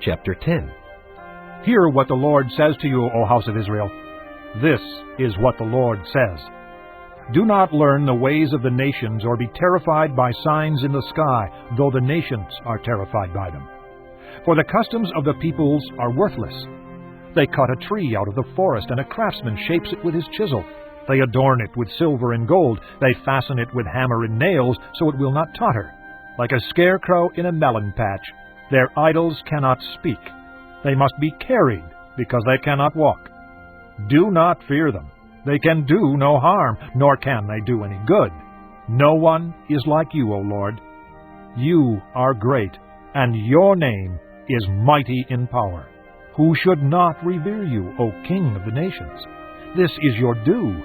Chapter 10. Hear what the Lord says to you, O house of Israel. This is what the Lord says. Do not learn the ways of the nations, or be terrified by signs in the sky, though the nations are terrified by them. For the customs of the peoples are worthless. They cut a tree out of the forest, and a craftsman shapes it with his chisel. They adorn it with silver and gold. They fasten it with hammer and nails, so it will not totter. Like a scarecrow in a melon patch, their idols cannot speak. They must be carried, because they cannot walk. Do not fear them. They can do no harm, nor can they do any good. No one is like you, O Lord. You are great, and your name is mighty in power. Who should not revere you, O King of the nations? This is your due.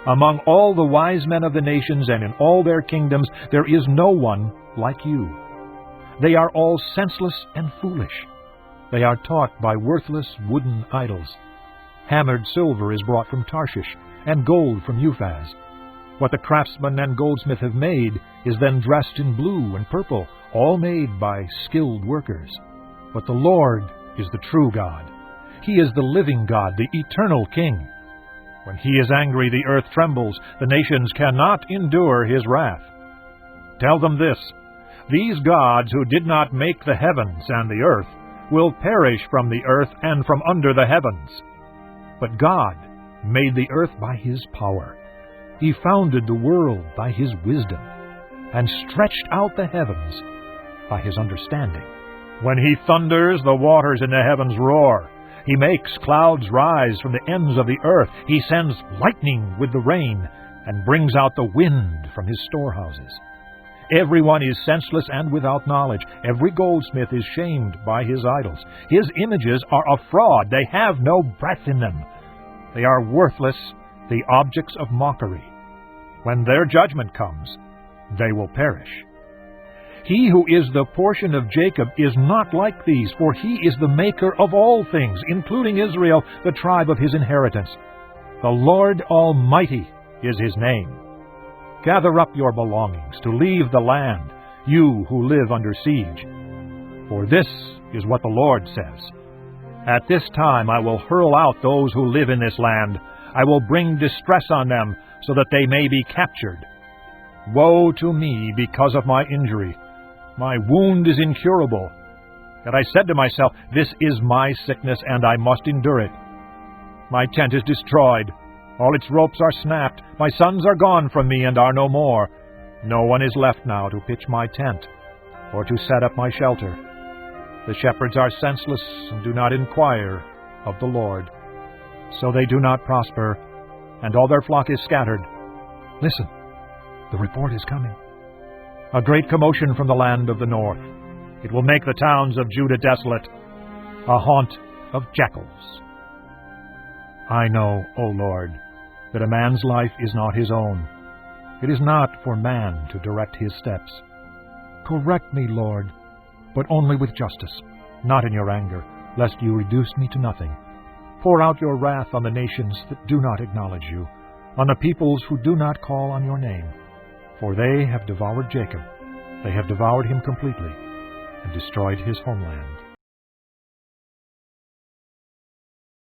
Among all the wise men of the nations and in all their kingdoms, there is no one like you. They are all senseless and foolish. They are taught by worthless wooden idols. Hammered silver is brought from Tarshish, and gold from Uphaz. What the craftsman and goldsmith have made is then dressed in blue and purple, all made by skilled workers. But the Lord is the true God. He is the living God, the eternal King. When he is angry, the earth trembles. The nations cannot endure his wrath. Tell them this: these gods who did not make the heavens and the earth will perish from the earth and from under the heavens. But God made the earth by his power. He founded the world by his wisdom, and stretched out the heavens by his understanding. When he thunders, the waters in the heavens roar. He makes clouds rise from the ends of the earth. He sends lightning with the rain, and brings out the wind from his storehouses. Everyone is senseless and without knowledge. Every goldsmith is shamed by his idols. His images are a fraud. They have no breath in them. They are worthless, the objects of mockery. When their judgment comes, they will perish. He who is the portion of Jacob is not like these, for he is the maker of all things, including Israel, the tribe of his inheritance. The Lord Almighty is his name. Gather up your belongings to leave the land, you who live under siege. For this is what the Lord says: at this time I will hurl out those who live in this land. I will bring distress on them, so that they may be captured. Woe to me because of my injury! My wound is incurable. Yet I said to myself, this is my sickness, and I must endure it. My tent is destroyed. All its ropes are snapped. My sons are gone from me and are no more. No one is left now to pitch my tent, or to set up my shelter. The shepherds are senseless and do not inquire of the Lord. So they do not prosper, and all their flock is scattered. Listen, the report is coming. A great commotion from the land of the north. It will make the towns of Judah desolate, a haunt of jackals. I know, O Lord, that a man's life is not his own. It is not for man to direct his steps. Correct me, Lord, but only with justice, not in your anger, lest you reduce me to nothing. Pour out your wrath on the nations that do not acknowledge you, on the peoples who do not call on your name. For they have devoured Jacob. They have devoured him completely, and destroyed his homeland.